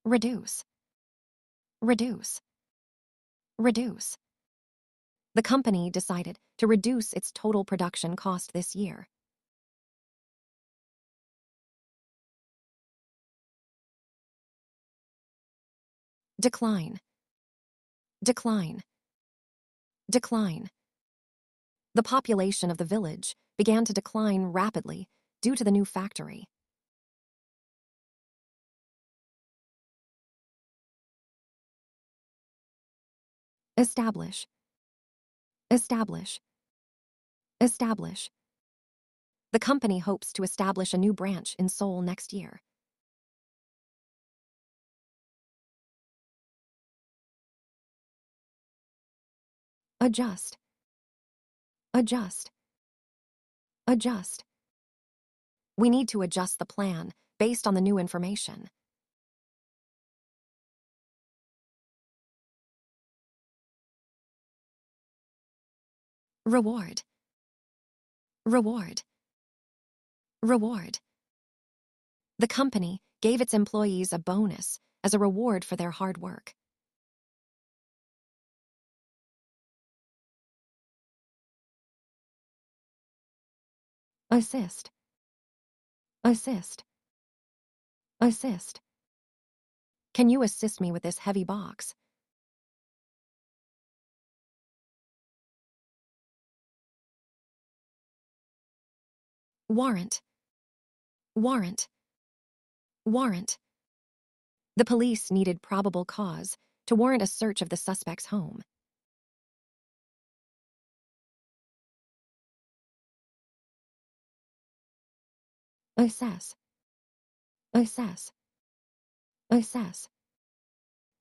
Reduce, reduce, reduce. The company decided to reduce its total production cost this year. Decline, decline, decline. The population of the village began to decline rapidly due to the new factory. Establish, establish, establish. The company hopes to establish a new branch in Seoul next year. Adjust, adjust, adjust. We need to adjust the plan based on the new information. Reward, reward, reward. The company gave its employees a bonus as a reward for their hard work. Assist, assist, assist. Can you assist me with this heavy box? Warrant, warrant, warrant. The police needed probable cause to warrant a search of the suspect's home. Assess, assess, assess.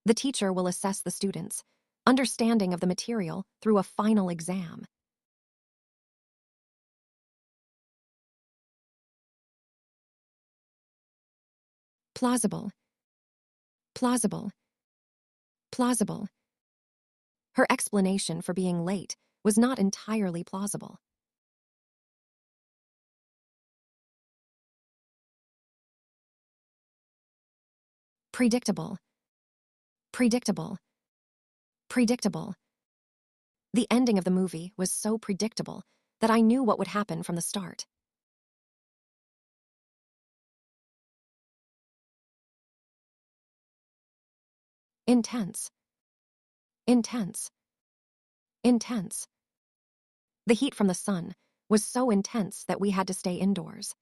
The teacher will assess the students' understanding of the material through a final exam. Plausible, plausible, plausible. Her explanation for being late was not entirely plausible. Predictable, predictable, predictable. The ending of the movie was so predictable that I knew what would happen from the start. Intense, intense, intense. The heat from the sun was so intense that we had to stay indoors.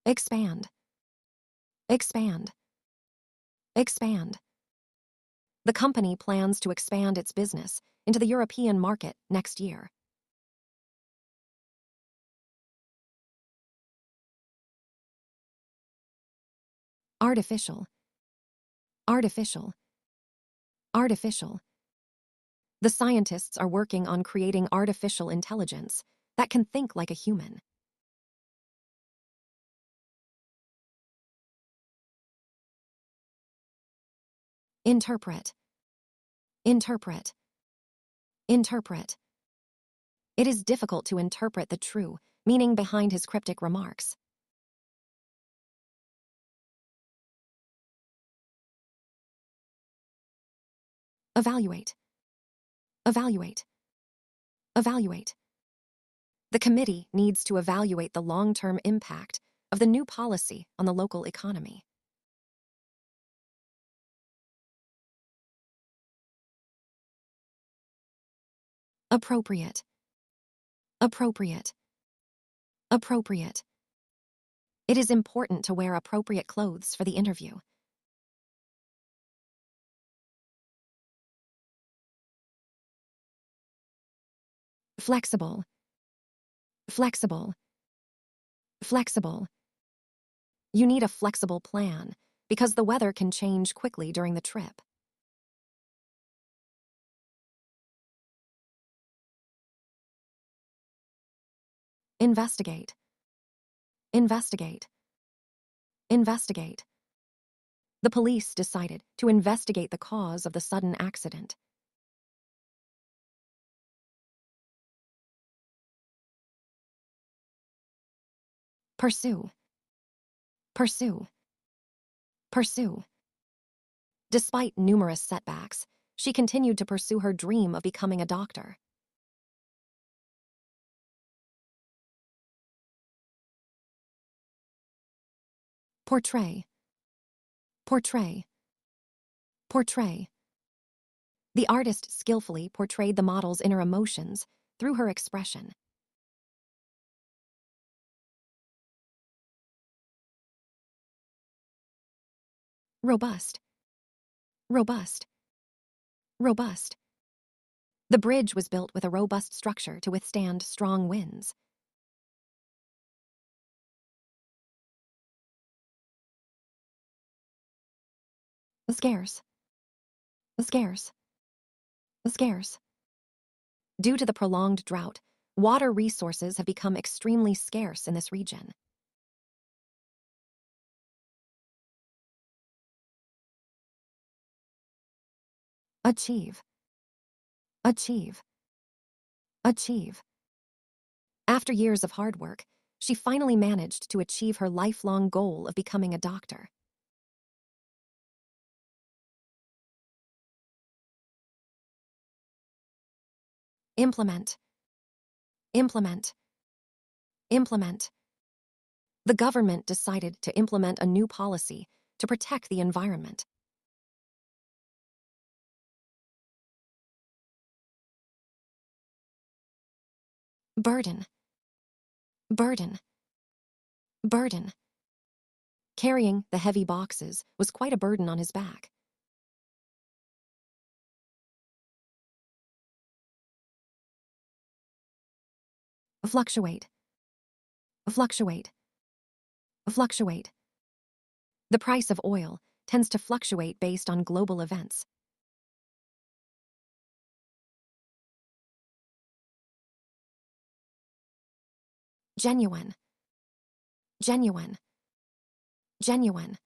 Expand, expand, expand. The company plans to expand its business into the European market next year. Artificial, artificial, artificial. The scientists are working on creating artificial intelligence that can think like a human. Interpret, interpret, interpret. It is difficult to interpret the true meaning behind his cryptic remarks. Evaluate, evaluate, evaluate. The committee needs to evaluate the long-term impact of the new policy on the local economy. Appropriate, appropriate, appropriate. It is important to wear appropriate clothes for the interview. Flexible, flexible, flexible. You need a flexible plan because the weather can change quickly during the trip. Investigate, investigate, investigate. The police decided to investigate the cause of the sudden accident. Pursue, pursue, pursue. Despite numerous setbacks, she continued to pursue her dream of becoming a doctor. Portray, portray, portray. The artist skillfully portrayed the model's inner emotions through her expression. Robust, robust, robust. The bridge was built with a robust structure to withstand strong winds. Scarce, scarce, scarce. Due to the prolonged drought, water resources have become extremely scarce in this region. Achieve, achieve, achieve. After years of hard work, she finally managed to achieve her lifelong goal of becoming a doctor. Implement, implement, implement. The government decided to implement a new policy to protect the environment. Burden, burden, burden. Carrying the heavy boxes was quite a burden on his back. Fluctuate, fluctuate, fluctuate. The price of oil tends to fluctuate based on global events. Genuine, genuine, genuine.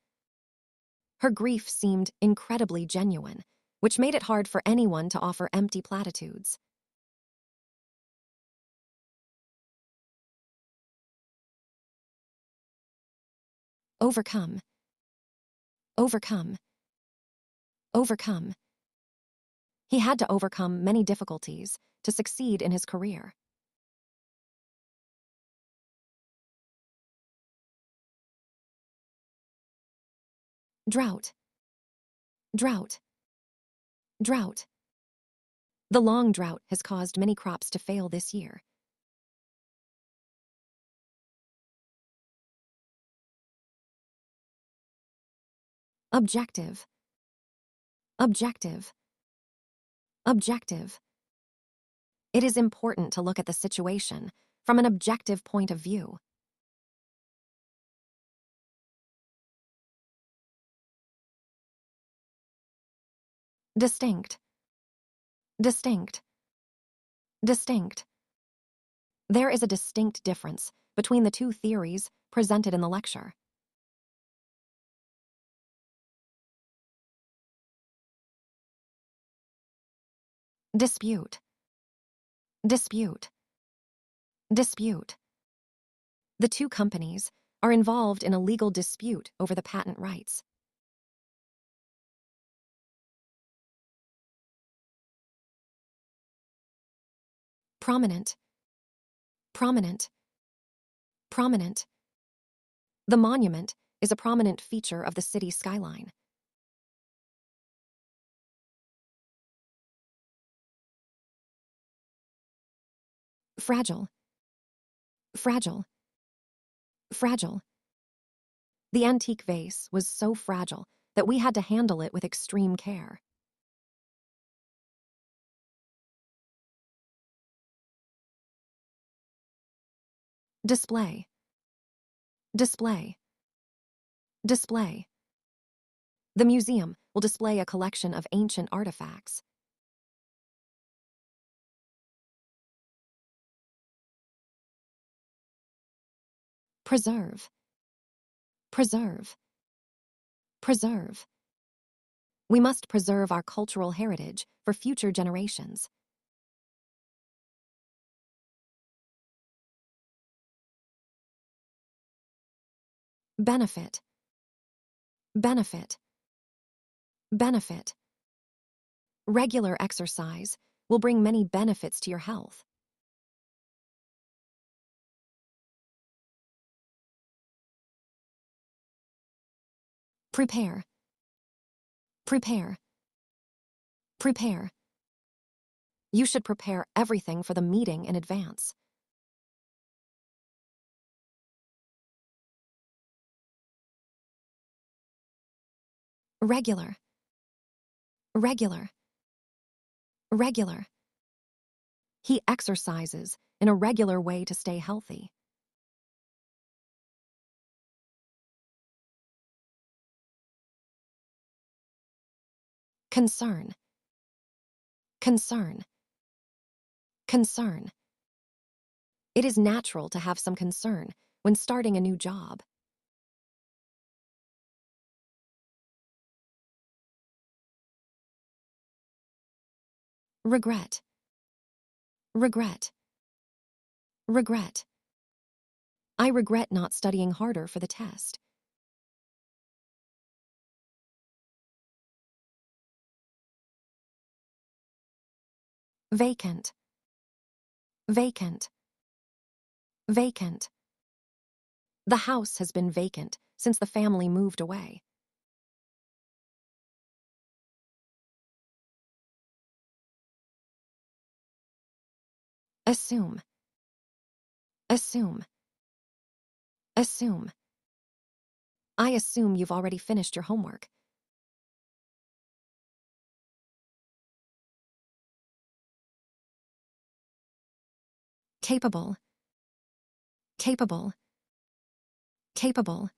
Her grief seemed incredibly genuine, which made it hard for anyone to offer empty platitudes. Overcome, overcome, overcome. He had to overcome many difficulties to succeed in his career. Drought, drought, drought. The long drought has caused many crops to fail this year. Objective, objective, objective. It is important to look at the situation from an objective point of view. Distinct, distinct, distinct. There is a distinct difference between the two theories presented in the lecture. Dispute, dispute, dispute. The two companies are involved in a legal dispute over the patent rights. Prominent, prominent, prominent. The monument is a prominent feature of the city skyline. Fragile, fragile, fragile. The antique vase was so fragile that we had to handle it with extreme care. Display, display, display. The museum will display a collection of ancient artifacts. Preserve, preserve, preserve. We must preserve our cultural heritage for future generations. benefit, benefit, benefit. Regular exercise will bring many benefits to your health. Prepare, prepare, prepare. You should prepare everything for the meeting in advance. Regular, regular, regular. He exercises in a regular way to stay healthy. Concern, concern, concern. It is natural to have some concern when starting a new job. Regret, regret, regret. I regret not studying harder for the test. Vacant, vacant, vacant. The house has been vacant since the family moved away. Assume, assume, assume. I assume you've already finished your homework. Capable, capable, capable.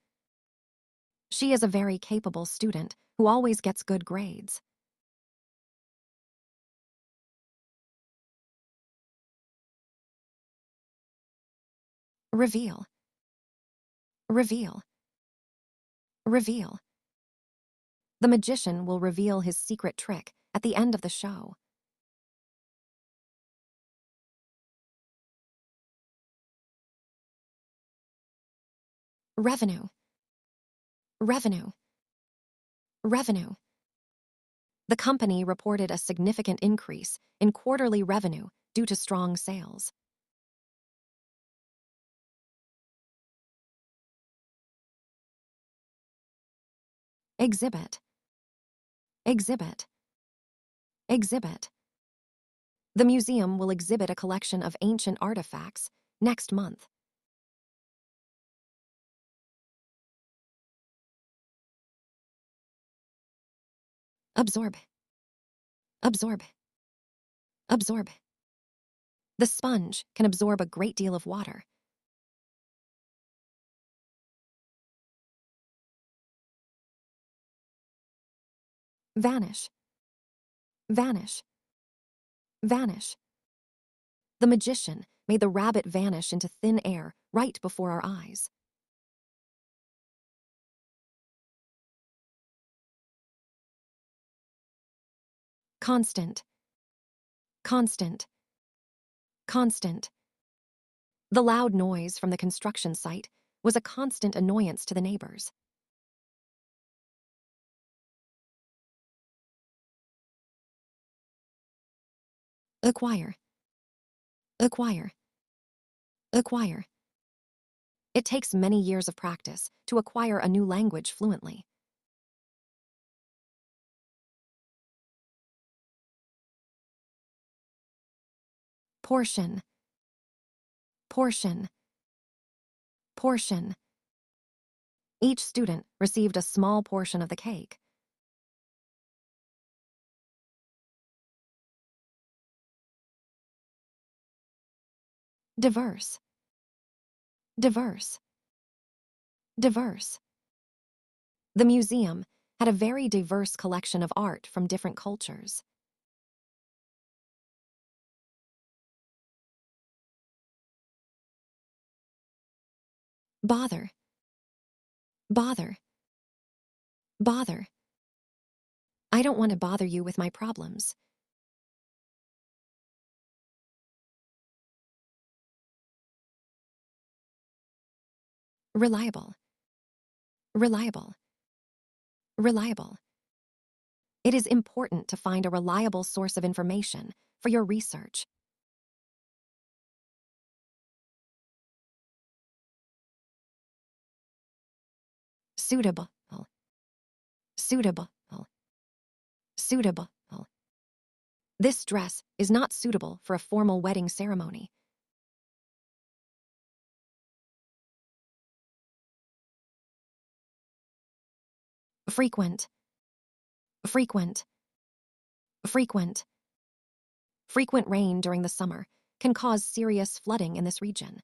She is a very capable student who always gets good grades. Reveal, reveal, reveal. The magician will reveal his secret trick at the end of the show. Revenue, revenue, revenue. The company reported a significant increase in quarterly revenue due to strong sales. Exhibit, exhibit, exhibit. The museum will exhibit a collection of ancient artifacts next month. Absorb, absorb, absorb. The sponge can absorb a great deal of water. Vanish, vanish, vanish. The magician made the rabbit vanish into thin air right before our eyes. Constant, constant, constant. The loud noise from the construction site was a constant annoyance to the neighbors. Acquire, acquire, acquire. It takes many years of practice to acquire a new language fluently. Portion, portion, portion. Each student received a small portion of the cake. Diverse, diverse, diverse. The museum had a very diverse collection of art from different cultures. Bother, bother, bother. I don't want to bother you with my problems. Reliable, Reliable. Reliable. It is important to find a reliable source of information for your research. Suitable. Suitable. Suitable. This dress is not suitable for a formal wedding ceremony. Frequent. Frequent. Frequent. Frequent rain during the summer can cause serious flooding in this region.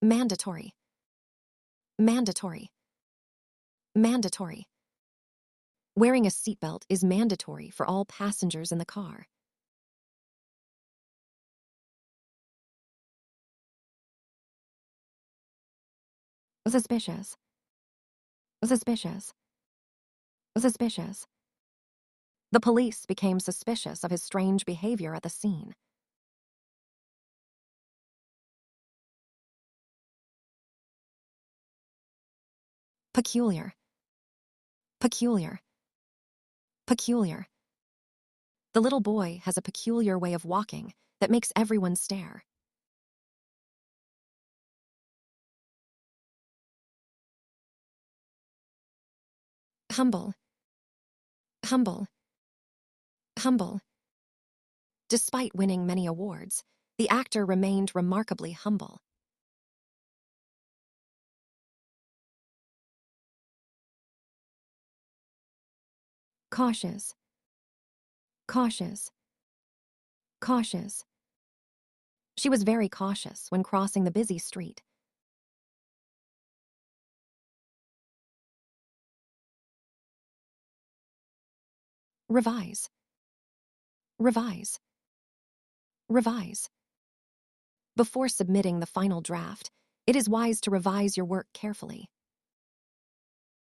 Mandatory. Mandatory. Mandatory. Wearing a seatbelt is mandatory for all passengers in the car. Suspicious. Suspicious. Suspicious. The police became suspicious of his strange behavior at the scene. Peculiar. Peculiar. Peculiar. The little boy has a peculiar way of walking that makes everyone stare. Humble. Humble. Humble. Despite winning many awards, the actor remained remarkably humble. Cautious. Cautious. Cautious. She was very cautious when crossing the busy street. Revise. Revise. Revise. Before submitting the final draft, it is wise to revise your work carefully.